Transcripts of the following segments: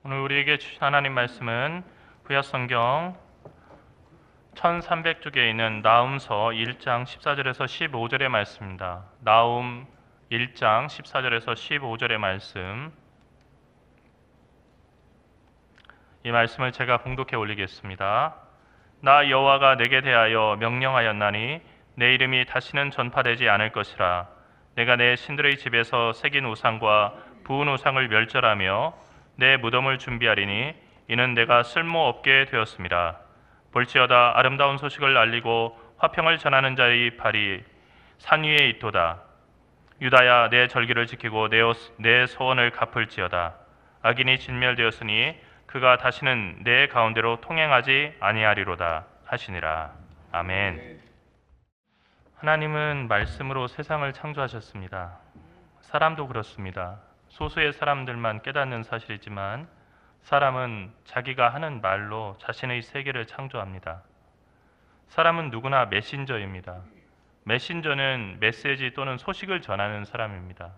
오늘 우리에게 주신 하나님 말씀은 구약성경 1300쪽에 있는 나훔서 1장 14절에서 15절의 말씀입니다. 나훔 1장 14절에서 15절의 말씀, 이 말씀을 제가 봉독해 올리겠습니다. 나 여호와가 내게 대하여 명령하였나니 내 이름이 다시는 전파되지 않을 것이라. 내가 내 신들의 집에서 새긴 우상과 부은 우상을 멸절하며 내 무덤을 준비하리니 이는 내가 쓸모없게 되었습니다. 볼지어다 아름다운 소식을 알리고 화평을 전하는 자의 발이 산 위에 있도다. 유다야, 내 절기를 지키고 내 소원을 갚을지어다. 악인이 진멸되었으니 그가 다시는 내 가운데로 통행하지 아니하리로다 하시니라. 아멘. 하나님은 말씀으로 세상을 창조하셨습니다. 사람도 그렇습니다. 소수의 사람들만 깨닫는 사실이지만 사람은 자기가 하는 말로 자신의 세계를 창조합니다. 사람은 누구나 메신저입니다. 메신저는 메시지 또는 소식을 전하는 사람입니다.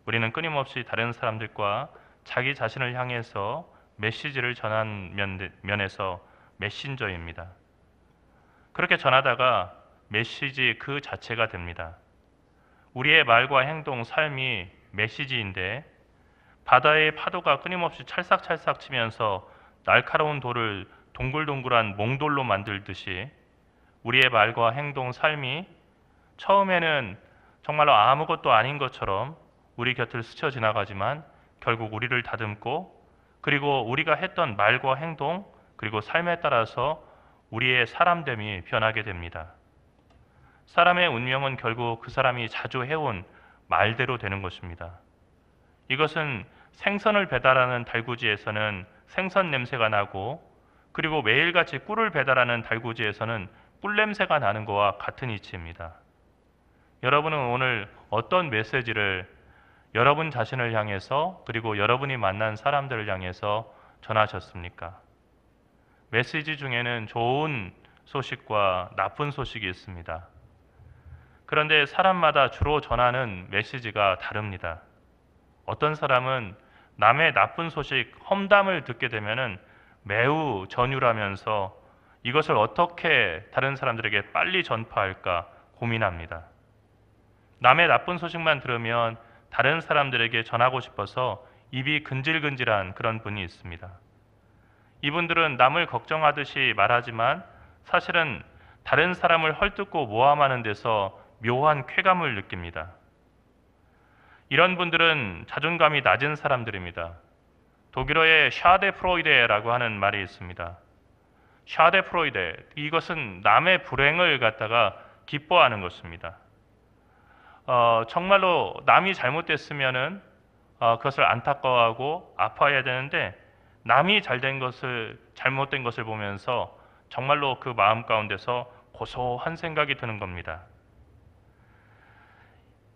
우리는 끊임없이 다른 사람들과 자기 자신을 향해서 메시지를 전하는 면에서 메신저입니다. 그렇게 전하다가 메시지 그 자체가 됩니다. 우리의 말과 행동, 삶이 메시지인데 바다의 파도가 끊임없이 찰싹찰싹 치면서 날카로운 돌을 동글동글한 몽돌로 만들듯이 우리의 말과 행동, 삶이 처음에는 정말로 아무것도 아닌 것처럼 우리 곁을 스쳐 지나가지만 결국 우리를 다듬고, 그리고 우리가 했던 말과 행동, 그리고 삶에 따라서 우리의 사람됨이 변하게 됩니다. 사람의 운명은 결국 그 사람이 자주 해온 말대로 되는 것입니다. 이것은 생선을 배달하는 달구지에서는 생선 냄새가 나고, 그리고 매일같이 꿀을 배달하는 달구지에서는 꿀 냄새가 나는 것과 같은 이치입니다. 여러분은 오늘 어떤 메시지를 여러분 자신을 향해서, 그리고 여러분이 만난 사람들을 향해서 전하셨습니까? 메시지 중에는 좋은 소식과 나쁜 소식이 있습니다. 그런데 사람마다 주로 전하는 메시지가 다릅니다. 어떤 사람은 남의 나쁜 소식, 험담을 듣게 되면 매우 전율하면서 이것을 어떻게 다른 사람들에게 빨리 전파할까 고민합니다. 남의 나쁜 소식만 들으면 다른 사람들에게 전하고 싶어서 입이 근질근질한 그런 분이 있습니다. 이분들은 남을 걱정하듯이 말하지만 사실은 다른 사람을 헐뜯고 모함하는 데서 묘한 쾌감을 느낍니다. 이런 분들은 자존감이 낮은 사람들입니다. 독일어에 샤데프로이데라고 하는 말이 있습니다. 샤데프로이데, 이것은 남의 불행을 갖다가 기뻐하는 것입니다. 정말로 남이 잘못됐으면은 그것을 안타까워하고 아파해야 되는데, 남이 잘못된 것을 보면서 정말로 그 마음 가운데서 고소한 생각이 드는 겁니다.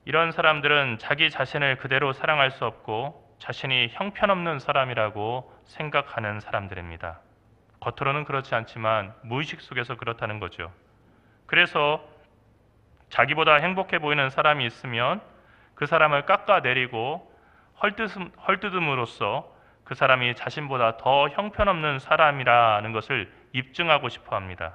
이런 사람들은 자기 자신을 그대로 사랑할 수 없고 자신이 형편없는 사람이라고 생각하는 사람들입니다. 겉으로는 그렇지 않지만 무의식 속에서 그렇다는 거죠. 그래서 자기보다 행복해 보이는 사람이 있으면 그 사람을 깎아내리고 헐뜯음으로써 그 사람이 자신보다 더 형편없는 사람이라는 것을 입증하고 싶어 합니다.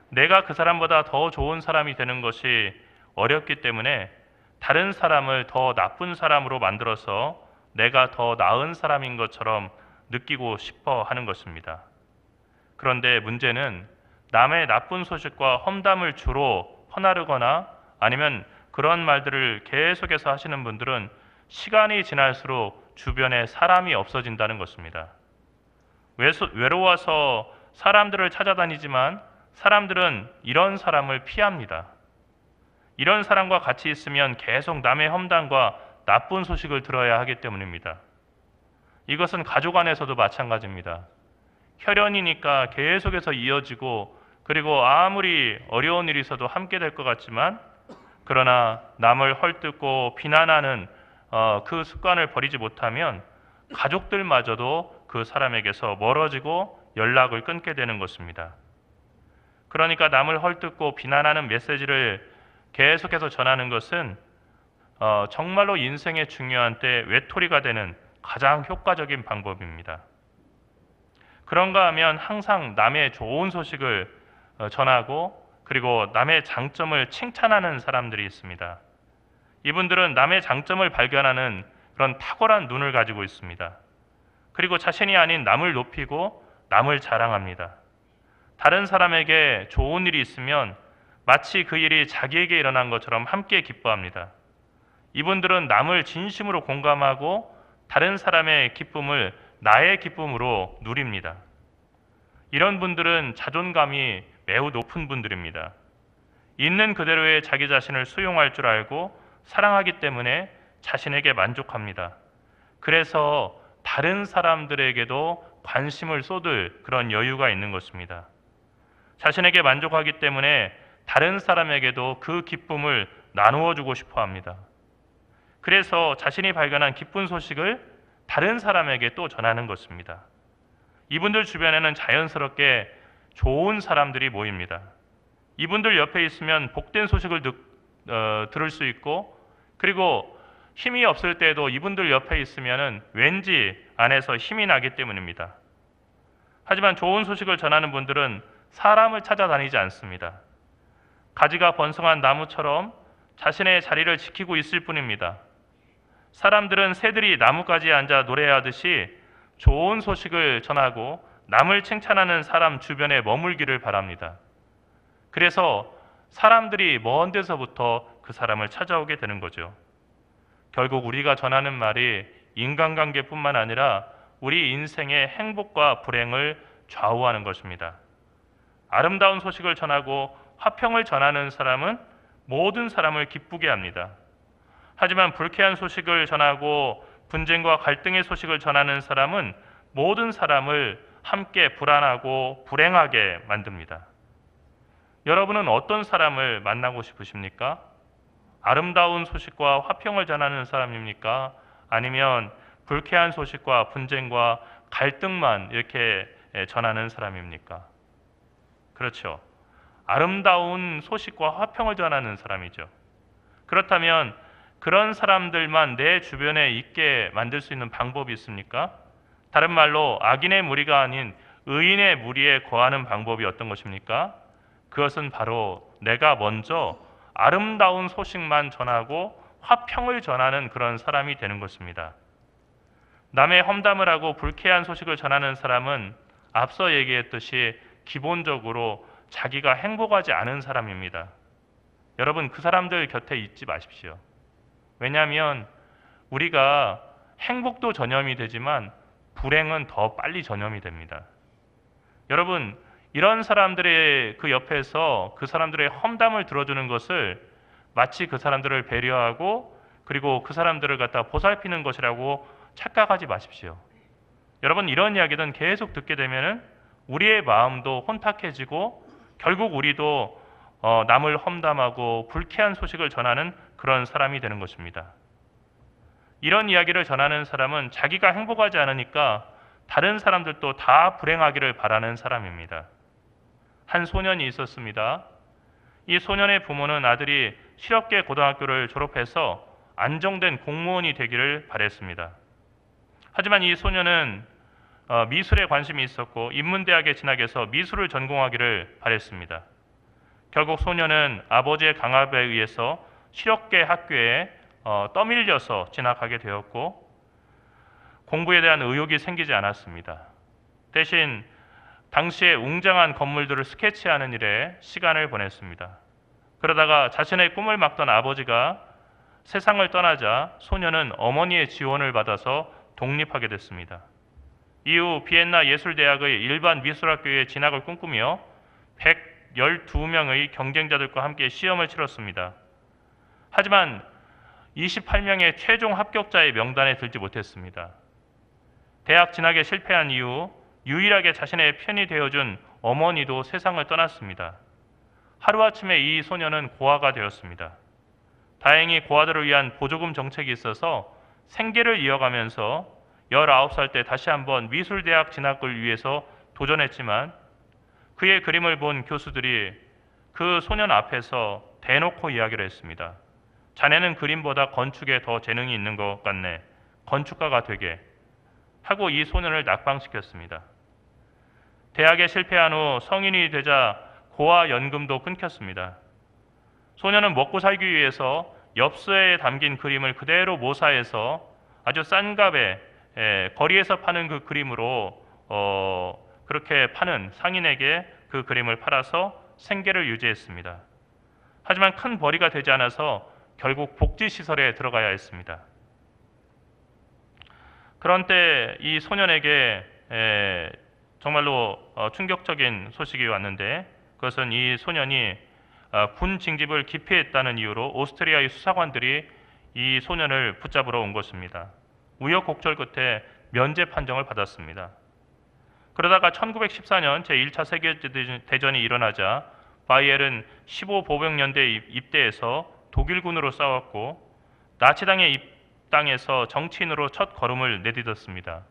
내가 그 사람보다 더 좋은 사람이 되는 것이 어렵기 때문에 다른 사람을 더 나쁜 사람으로 만들어서 내가 더 나은 사람인 것처럼 느끼고 싶어 하는 것입니다. 그런데 문제는 남의 나쁜 소식과 험담을 주로 퍼나르거나 아니면 그런 말들을 계속해서 하시는 분들은 시간이 지날수록 주변에 사람이 없어진다는 것입니다. 외로워서 사람들을 찾아다니지만 사람들은 이런 사람을 피합니다. 이런 사람과 같이 있으면 계속 남의 험담과 나쁜 소식을 들어야 하기 때문입니다. 이것은 가족 안에서도 마찬가지입니다. 혈연이니까 계속해서 이어지고, 그리고 아무리 어려운 일이 있어도 함께 될 것 같지만, 그러나 남을 헐뜯고 비난하는 그 습관을 버리지 못하면 가족들마저도 그 사람에게서 멀어지고 연락을 끊게 되는 것입니다. 그러니까 남을 헐뜯고 비난하는 메시지를 계속해서 전하는 것은 정말로 인생의 중요한 때 외톨이가 되는 가장 효과적인 방법입니다. 그런가 하면 항상 남의 좋은 소식을 전하고 그리고 남의 장점을 칭찬하는 사람들이 있습니다. 이분들은 남의 장점을 발견하는 그런 탁월한 눈을 가지고 있습니다. 그리고 자신이 아닌 남을 높이고 남을 자랑합니다. 다른 사람에게 좋은 일이 있으면 마치 그 일이 자기에게 일어난 것처럼 함께 기뻐합니다. 이분들은 남을 진심으로 공감하고 다른 사람의 기쁨을 나의 기쁨으로 누립니다. 이런 분들은 자존감이 매우 높은 분들입니다. 있는 그대로의 자기 자신을 수용할 줄 알고 사랑하기 때문에 자신에게 만족합니다. 그래서 다른 사람들에게도 관심을 쏟을 그런 여유가 있는 것입니다. 자신에게 만족하기 때문에 다른 사람에게도 그 기쁨을 나누어 주고 싶어 합니다. 그래서 자신이 발견한 기쁜 소식을 다른 사람에게 또 전하는 것입니다. 이분들 주변에는 자연스럽게 좋은 사람들이 모입니다. 이분들 옆에 있으면 복된 소식을 들을 수 있고 그리고 힘이 없을 때에도 이분들 옆에 있으면 왠지 안에서 힘이 나기 때문입니다. 하지만 좋은 소식을 전하는 분들은 사람을 찾아다니지 않습니다. 가지가 번성한 나무처럼 자신의 자리를 지키고 있을 뿐입니다. 사람들은 새들이 나뭇가지에 앉아 노래하듯이 좋은 소식을 전하고 남을 칭찬하는 사람 주변에 머물기를 바랍니다. 그래서 사람들이 먼 데서부터 그 사람을 찾아오게 되는 거죠. 결국 우리가 전하는 말이 인간관계뿐만 아니라 우리 인생의 행복과 불행을 좌우하는 것입니다. 아름다운 소식을 전하고 화평을 전하는 사람은 모든 사람을 기쁘게 합니다. 하지만 불쾌한 소식을 전하고 분쟁과 갈등의 소식을 전하는 사람은 모든 사람을 함께 불안하고 불행하게 만듭니다. 여러분은 어떤 사람을 만나고 싶으십니까? 아름다운 소식과 화평을 전하는 사람입니까? 아니면 불쾌한 소식과 분쟁과 갈등만 이렇게 전하는 사람입니까? 그렇죠. 아름다운 소식과 화평을 전하는 사람이죠. 그렇다면 그런 사람들만 내 주변에 있게 만들 수 있는 방법이 있습니까? 다른 말로 악인의 무리가 아닌 의인의 무리에 거하는 방법이 어떤 것입니까? 그것은 바로 내가 먼저 아름다운 소식만 전하고 화평을 전하는 그런 사람이 되는 것입니다. 남의 험담을 하고 불쾌한 소식을 전하는 사람은 앞서 얘기했듯이 기본적으로 자기가 행복하지 않은 사람입니다. 여러분, 그 사람들 곁에 있지 마십시오. 왜냐하면 우리가 행복도 전염이 되지만 불행은 더 빨리 전염이 됩니다. 여러분, 이런 사람들의 그 옆에서 그 사람들의 험담을 들어주는 것을 마치 그 사람들을 배려하고 그리고 그 사람들을 갖다 보살피는 것이라고 착각하지 마십시오. 여러분, 이런 이야기는 계속 듣게 되면은 우리의 마음도 혼탁해지고 결국 우리도 남을 험담하고 불쾌한 소식을 전하는 그런 사람이 되는 것입니다. 이런 이야기를 전하는 사람은 자기가 행복하지 않으니까 다른 사람들도 다 불행하기를 바라는 사람입니다. 한 소년이 있었습니다. 이 소년의 부모는 아들이 실업계 고등학교를 졸업해서 안정된 공무원이 되기를 바랬습니다. 하지만 이 소년은 미술에 관심이 있었고 인문대학에 진학해서 미술을 전공하기를 바랬습니다. 결국 소년은 아버지의 강압에 의해서 실업계 학교에 떠밀려서 진학하게 되었고 공부에 대한 의욕이 생기지 않았습니다. 대신 당시의 웅장한 건물들을 스케치하는 일에 시간을 보냈습니다. 그러다가 자신의 꿈을 막던 아버지가 세상을 떠나자 소년은 어머니의 지원을 받아서 독립하게 됐습니다. 이후 비엔나 예술대학의 일반 미술학교에 진학을 꿈꾸며 112명의 경쟁자들과 함께 시험을 치렀습니다. 하지만 28명의 최종 합격자의 명단에 들지 못했습니다. 대학 진학에 실패한 이후 유일하게 자신의 편이 되어준 어머니도 세상을 떠났습니다. 하루아침에 이 소년은 고아가 되었습니다. 다행히 고아들을 위한 보조금 정책이 있어서 생계를 이어가면서 19살 때 다시 한번 미술대학 진학을 위해서 도전했지만 그의 그림을 본 교수들이 그 소년 앞에서 대놓고 이야기를 했습니다. 자네는 그림보다 건축에 더 재능이 있는 것 같네. 건축가가 되게. 하고 이 소년을 낙방시켰습니다. 대학에 실패한 후 성인이 되자 고아 연금도 끊겼습니다. 소년은 먹고 살기 위해서 엽서에 담긴 그림을 그대로 모사해서 아주 싼 값에 거리에서 파는 그 그림으로 그렇게 파는 상인에게 그 그림을 팔아서 생계를 유지했습니다. 하지만 큰 벌이가 되지 않아서 결국 복지시설에 들어가야 했습니다. 그런 때 이 소년에게 정말로 충격적인 소식이 왔는데, 그것은 이 소년이 군 징집을 기피했다는 이유로 오스트리아의 수사관들이 이 소년을 붙잡으러 온 것입니다. 우여곡절 끝에 면제 판정을 받았습니다. 그러다가 1914년 제1차 세계대전이 일어나자 바이엘은 15보병연대에 입대해서 독일군으로 싸웠고 나치당에 입당해서 정치인으로 첫 걸음을 내딛었습니다.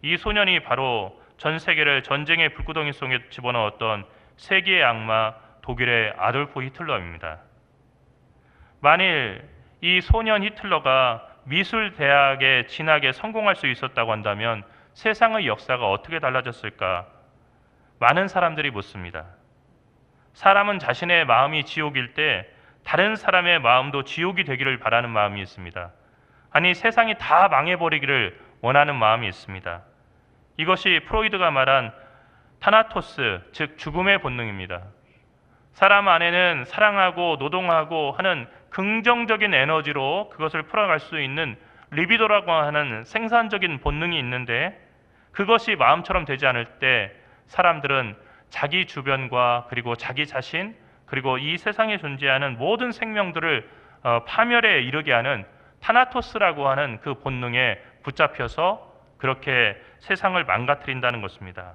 이 소년이 바로 전 세계를 전쟁의 불구덩이 속에 집어넣었던 세계의 악마 독일의 아돌프 히틀러입니다. 만일 이 소년 히틀러가 미술대학에 진학에 성공할 수 있었다고 한다면 세상의 역사가 어떻게 달라졌을까? 많은 사람들이 묻습니다. 사람은 자신의 마음이 지옥일 때 다른 사람의 마음도 지옥이 되기를 바라는 마음이 있습니다. 아니, 세상이 다 망해버리기를 원하는 마음이 있습니다. 이것이 프로이드가 말한 타나토스, 즉 죽음의 본능입니다. 사람 안에는 사랑하고 노동하고 하는 긍정적인 에너지로 그것을 풀어갈 수 있는 리비도라고 하는 생산적인 본능이 있는데, 그것이 마음처럼 되지 않을 때 사람들은 자기 주변과 그리고 자기 자신 그리고 이 세상에 존재하는 모든 생명들을 파멸에 이르게 하는 타나토스라고 하는 그 본능에 붙잡혀서 그렇게 세상을 망가뜨린다는 것입니다.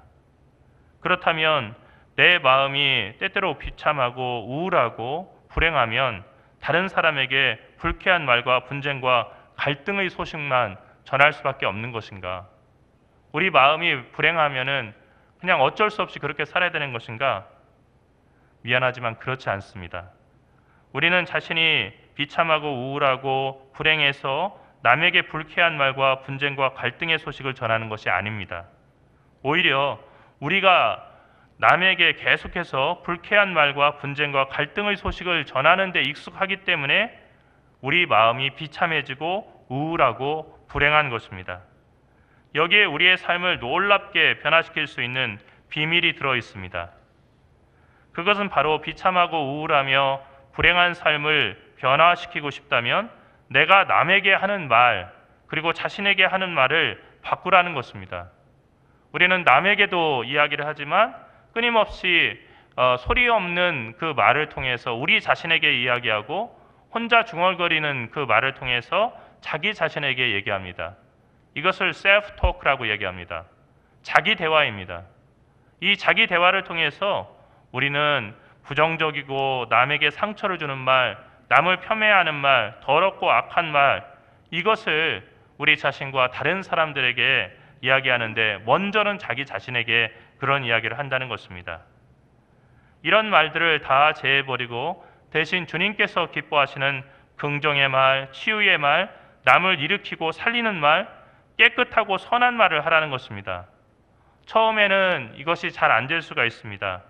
그렇다면 내 마음이 때때로 비참하고 우울하고 불행하면 다른 사람에게 불쾌한 말과 분쟁과 갈등의 소식만 전할 수밖에 없는 것인가? 우리 마음이 불행하면은 그냥 어쩔 수 없이 그렇게 살아야 되는 것인가? 미안하지만 그렇지 않습니다. 우리는 자신이 비참하고 우울하고 불행해서 남에게 불쾌한 말과 분쟁과 갈등의 소식을 전하는 것이 아닙니다. 오히려 우리가 남에게 계속해서 불쾌한 말과 분쟁과 갈등의 소식을 전하는 데 익숙하기 때문에 우리 마음이 비참해지고 우울하고 불행한 것입니다. 여기에 우리의 삶을 놀랍게 변화시킬 수 있는 비밀이 들어 있습니다. 그것은 바로 비참하고 우울하며 불행한 삶을 변화시키고 싶다면 내가 남에게 하는 말 그리고 자신에게 하는 말을 바꾸라는 것입니다. 우리는 남에게도 이야기를 하지만 끊임없이 소리 없는 그 말을 통해서 우리 자신에게 이야기하고 혼자 중얼거리는 그 말을 통해서 자기 자신에게 얘기합니다. 이것을 셀프 토크라고 얘기합니다. 자기 대화입니다. 이 자기 대화를 통해서 우리는 부정적이고 남에게 상처를 주는 말, 남을 폄훼하는 말, 더럽고 악한 말, 이것을 우리 자신과 다른 사람들에게 이야기하는데 먼저는 자기 자신에게 그런 이야기를 한다는 것입니다. 이런 말들을 다 제해버리고 대신 주님께서 기뻐하시는 긍정의 말, 치유의 말, 남을 일으키고 살리는 말, 깨끗하고 선한 말을 하라는 것입니다. 처음에는 이것이 잘 안 될 수가 있습니다.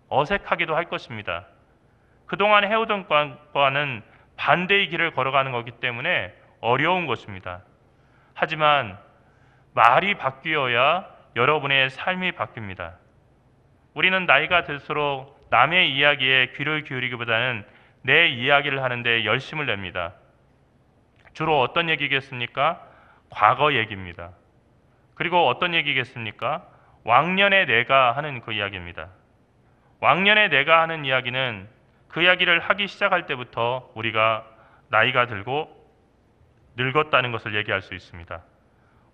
어색하기도 할 것입니다. 그동안 해오던 것과는 반대의 길을 걸어가는 거기 때문에 어려운 것입니다. 하지만 말이 바뀌어야 여러분의 삶이 바뀝니다. 우리는 나이가 들수록 남의 이야기에 귀를 기울이기보다는 내 이야기를 하는데 열심을 냅니다. 주로 어떤 얘기겠습니까? 과거 얘기입니다. 그리고 어떤 얘기겠습니까? 왕년의 내가 하는 그 이야기입니다. 왕년의 내가 하는 이야기는 그 이야기를 하기 시작할 때부터 우리가 나이가 들고 늙었다는 것을 얘기할 수 있습니다.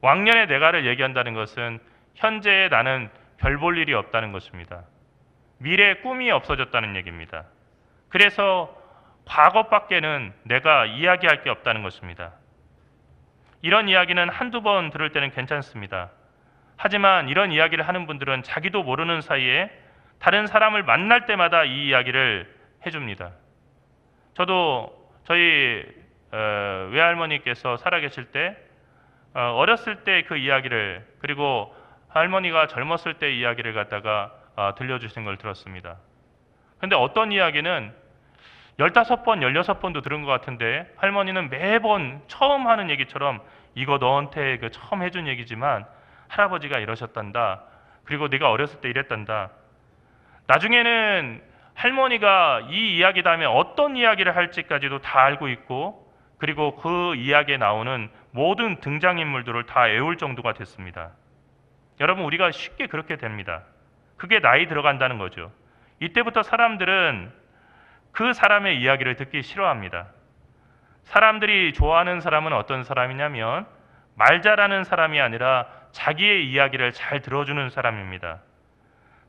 왕년의 내가를 얘기한다는 것은 현재의 나는 별 볼 일이 없다는 것입니다. 미래의 꿈이 없어졌다는 얘기입니다. 그래서 과거밖에는 내가 이야기할 게 없다는 것입니다. 이런 이야기는 한두 번 들을 때는 괜찮습니다. 하지만 이런 이야기를 하는 분들은 자기도 모르는 사이에 다른 사람을 만날 때마다 이 이야기를 해줍니다. 저도 저희 외할머니께서 살아계실 때 어렸을 때 그 이야기를, 그리고 할머니가 젊었을 때 이야기를 갖다가 들려주신 걸 들었습니다. 근데 어떤 이야기는 15번, 16번도 들은 것 같은데 할머니는 매번 처음 하는 얘기처럼 이거 너한테 그 처음 해준 얘기지만 할아버지가 이러셨단다. 그리고 네가 어렸을 때 이랬단다. 나중에는 할머니가 이 이야기 다음에 어떤 이야기를 할지까지도 다 알고 있고, 그리고 그 이야기에 나오는 모든 등장인물들을 다 외울 정도가 됐습니다. 여러분, 우리가 쉽게 그렇게 됩니다. 그게 나이 들어간다는 거죠. 이때부터 사람들은 그 사람의 이야기를 듣기 싫어합니다. 사람들이 좋아하는 사람은 어떤 사람이냐면 말 잘하는 사람이 아니라 자기의 이야기를 잘 들어주는 사람입니다.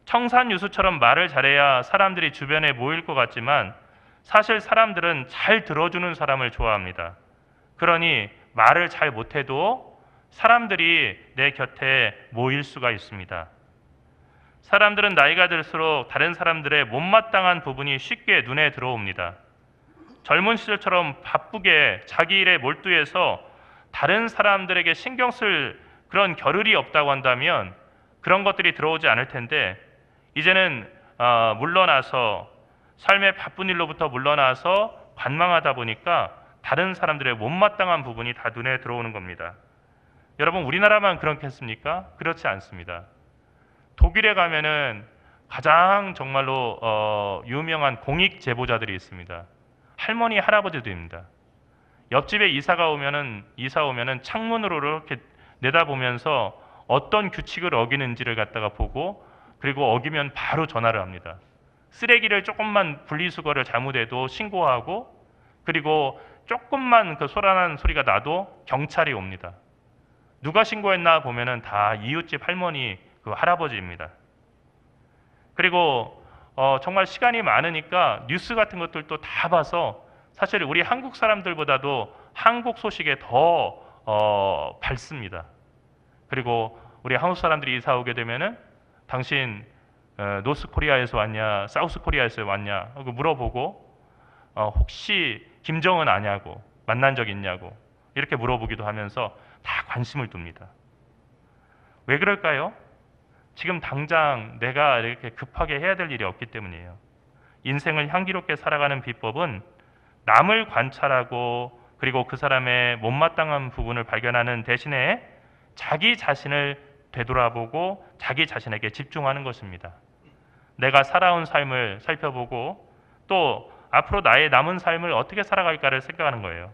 청산유수처럼 말을 잘해야 사람들이 주변에 모일 것 같지만 사실 사람들은 잘 들어주는 사람을 좋아합니다. 그러니 말을 잘 못해도 사람들이 내 곁에 모일 수가 있습니다. 사람들은 나이가 들수록 다른 사람들의 못마땅한 부분이 쉽게 눈에 들어옵니다. 젊은 시절처럼 바쁘게 자기 일에 몰두해서 다른 사람들에게 신경 쓸 그런 겨를이 없다고 한다면 그런 것들이 들어오지 않을 텐데, 이제는 물러나서 삶의 바쁜 일로부터 물러나서 관망하다 보니까 다른 사람들의 못마땅한 부분이 다 눈에 들어오는 겁니다. 여러분, 우리나라만 그렇겠습니까? 그렇지 않습니다. 독일에 가면은 가장 정말로 유명한 공익 제보자들이 있습니다. 할머니, 할아버지들입니다. 옆집에 이사 오면은 창문으로 이렇게 내다보면서 어떤 규칙을 어기는지를 갖다가 보고, 그리고 어기면 바로 전화를 합니다. 쓰레기를 조금만 분리수거를 잘못해도 신고하고, 그리고 조금만 그 소란한 소리가 나도 경찰이 옵니다. 누가 신고했나 보면은 다 이웃집 할머니, 그 할아버지입니다. 그리고 정말 시간이 많으니까 뉴스 같은 것들도 다 봐서 사실 우리 한국 사람들보다도 한국 소식에 더 밝습니다. 그리고 우리 한국 사람들이 이사 오게 되면은 당신 노스 코리아에서 왔냐, 사우스 코리아에서 왔냐 하고 물어보고, 혹시 김정은 아냐고, 만난 적 있냐고 이렇게 물어보기도 하면서 다 관심을 둡니다. 왜 그럴까요? 지금 당장 내가 이렇게 급하게 해야 될 일이 없기 때문이에요. 인생을 향기롭게 살아가는 비법은 남을 관찰하고, 그리고 그 사람의 못마땅한 부분을 발견하는 대신에 자기 자신을 되돌아보고 자기 자신에게 집중하는 것입니다. 내가 살아온 삶을 살펴보고 또 앞으로 나의 남은 삶을 어떻게 살아갈까를 생각하는 거예요.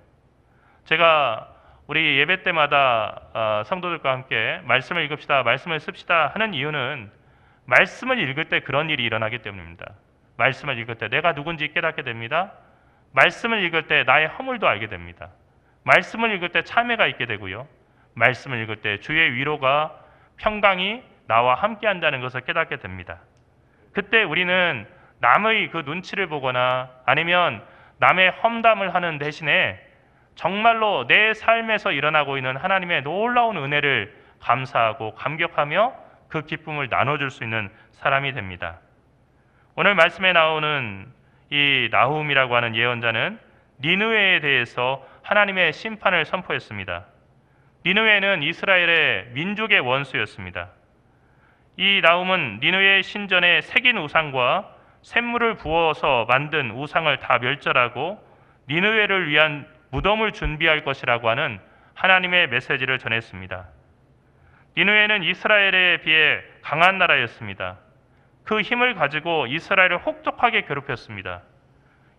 제가 우리 예배 때마다 성도들과 함께 말씀을 읽읍시다, 말씀을 씁시다 하는 이유는 말씀을 읽을 때 그런 일이 일어나기 때문입니다. 말씀을 읽을 때 내가 누군지 깨닫게 됩니다. 말씀을 읽을 때 나의 허물도 알게 됩니다. 말씀을 읽을 때 참회가 있게 되고요. 말씀을 읽을 때 주의 위로가, 평강이 나와 함께 한다는 것을 깨닫게 됩니다. 그때 우리는 남의 그 눈치를 보거나 아니면 남의 험담을 하는 대신에 정말로 내 삶에서 일어나고 있는 하나님의 놀라운 은혜를 감사하고 감격하며 그 기쁨을 나눠줄 수 있는 사람이 됩니다. 오늘 말씀에 나오는 이 나훔이라고 하는 예언자는 니느웨에 대해서 하나님의 심판을 선포했습니다. 니느웨는 이스라엘의 민족의 원수였습니다. 이 나훔은 니느웨 신전에 새긴 우상과 샘물을 부어서 만든 우상을 다 멸절하고 니느웨를 위한 무덤을 준비할 것이라고 하는 하나님의 메시지를 전했습니다. 니느웨는 이스라엘에 비해 강한 나라였습니다. 그 힘을 가지고 이스라엘을 혹독하게 괴롭혔습니다.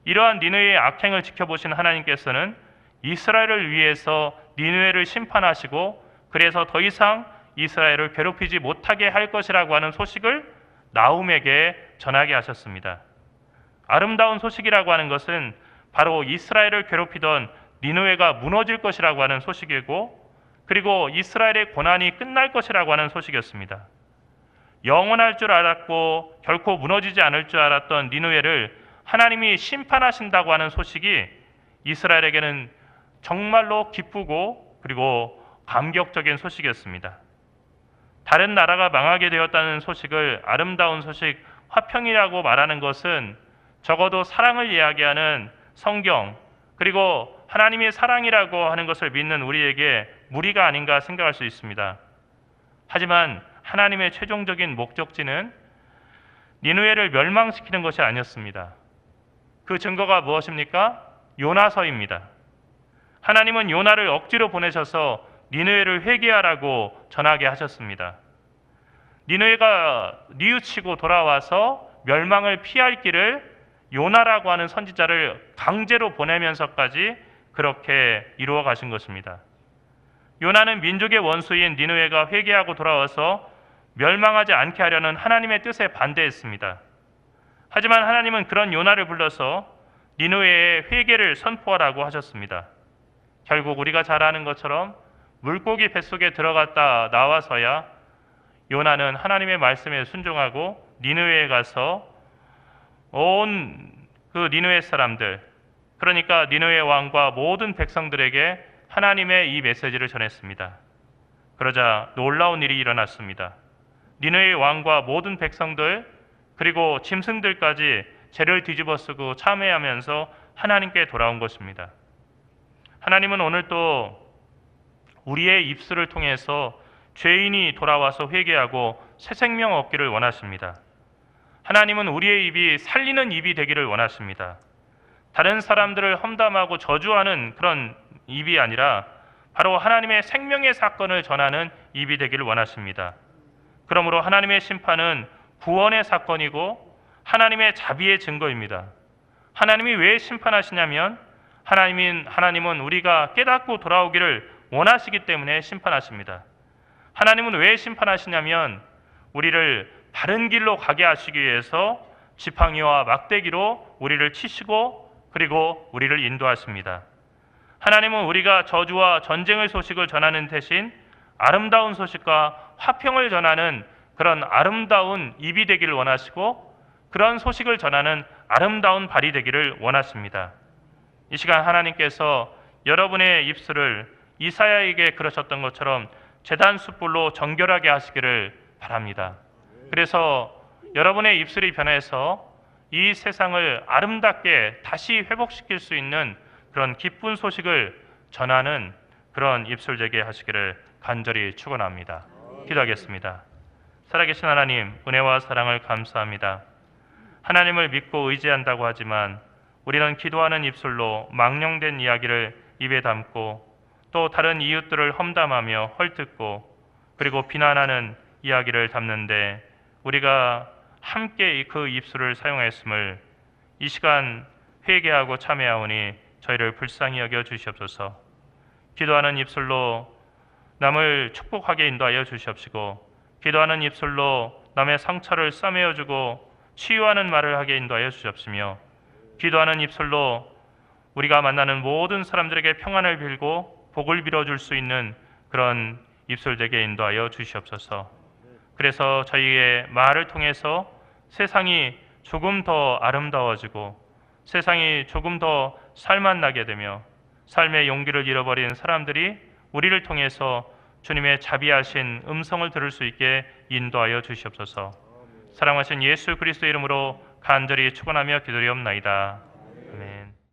이러한 니느웨의 악행을 지켜보신 하나님께서는 이스라엘을 위해서 니느웨를 심판하시고, 그래서 더 이상 이스라엘을 괴롭히지 못하게 할 것이라고 하는 소식을 나훔에게 전하게 하셨습니다. 아름다운 소식이라고 하는 것은 바로 이스라엘을 괴롭히던 니느웨가 무너질 것이라고 하는 소식이고, 그리고 이스라엘의 고난이 끝날 것이라고 하는 소식이었습니다. 영원할 줄 알았고 결코 무너지지 않을 줄 알았던 니느웨를 하나님이 심판하신다고 하는 소식이 이스라엘에게는 정말로 기쁘고 그리고 감격적인 소식이었습니다. 다른 나라가 망하게 되었다는 소식을 아름다운 소식, 화평이라고 말하는 것은 적어도 사랑을 이야기하는 성경, 그리고 하나님의 사랑이라고 하는 것을 믿는 우리에게 무리가 아닌가 생각할 수 있습니다. 하지만 하나님의 최종적인 목적지는 니느웨를 멸망시키는 것이 아니었습니다. 그 증거가 무엇입니까? 요나서입니다. 하나님은 요나를 억지로 보내셔서 니느웨를 회개하라고 전하게 하셨습니다. 니느웨가 뉘우치고 돌아와서 멸망을 피할 길을 요나라고 하는 선지자를 강제로 보내면서까지 그렇게 이루어 가신 것입니다. 요나는 민족의 원수인 니느웨가 회개하고 돌아와서 멸망하지 않게 하려는 하나님의 뜻에 반대했습니다. 하지만 하나님은 그런 요나를 불러서 니느웨의 회개를 선포하라고 하셨습니다. 결국 우리가 잘 아는 것처럼 물고기 뱃속에 들어갔다 나와서야 요나는 하나님의 말씀에 순종하고 니느웨에 가서 온 그 니느웨 사람들, 그러니까 니느웨 왕과 모든 백성들에게 하나님의 이 메시지를 전했습니다. 그러자 놀라운 일이 일어났습니다. 니느웨 왕과 모든 백성들 그리고 짐승들까지 죄를 뒤집어쓰고 참회하면서 하나님께 돌아온 것입니다. 하나님은 오늘 또 우리의 입술을 통해서 죄인이 돌아와서 회개하고 새 생명 얻기를 원하십니다. 하나님은 우리의 입이 살리는 입이 되기를 원하십니다. 다른 사람들을 험담하고 저주하는 그런 입이 아니라 바로 하나님의 생명의 사건을 전하는 입이 되기를 원하십니다. 그러므로 하나님의 심판은 구원의 사건이고 하나님의 자비의 증거입니다. 하나님이 왜 심판하시냐면 하나님은 우리가 깨닫고 돌아오기를 원하시기 때문에 심판하십니다. 하나님은 왜 심판하시냐면 우리를 바른 길로 가게 하시기 위해서 지팡이와 막대기로 우리를 치시고 그리고 우리를 인도하십니다. 하나님은 우리가 저주와 전쟁의 소식을 전하는 대신 아름다운 소식과 화평을 전하는 그런 아름다운 입이 되기를 원하시고 그런 소식을 전하는 아름다운 발이 되기를 원하십니다. 이 시간 하나님께서 여러분의 입술을 이사야에게 그러셨던 것처럼 제단 숯불로 정결하게 하시기를 바랍니다. 그래서 여러분의 입술이 변해서 이 세상을 아름답게 다시 회복시킬 수 있는 그런 기쁜 소식을 전하는 그런 입술 되게 하시기를 간절히 축원합니다. 기도하겠습니다. 살아계신 하나님, 은혜와 사랑을 감사합니다. 하나님을 믿고 의지한다고 하지만 우리는 기도하는 입술로 망령된 이야기를 입에 담고 또 다른 이웃들을 험담하며 헐뜯고 그리고 비난하는 이야기를 담는데 우리가 함께 그 입술을 사용했음을 이 시간 회개하고 참회하오니 저희를 불쌍히 여겨 주시옵소서. 기도하는 입술로 남을 축복하게 인도하여 주시옵시고 기도하는 입술로 남의 상처를 싸매어주고 치유하는 말을 하게 인도하여 주시옵시며 기도하는 입술로 우리가 만나는 모든 사람들에게 평안을 빌고 복을 빌어줄 수 있는 그런 입술 되게 인도하여 주시옵소서. 그래서 저희의 말을 통해서 세상이 조금 더 아름다워지고 세상이 조금 더 살맛나게 되며 삶의 용기를 잃어버린 사람들이 우리를 통해서 주님의 자비하신 음성을 들을 수 있게 인도하여 주시옵소서. 사랑하신 예수 그리스도 이름으로 간절히 축원하며 기도리옵나이다.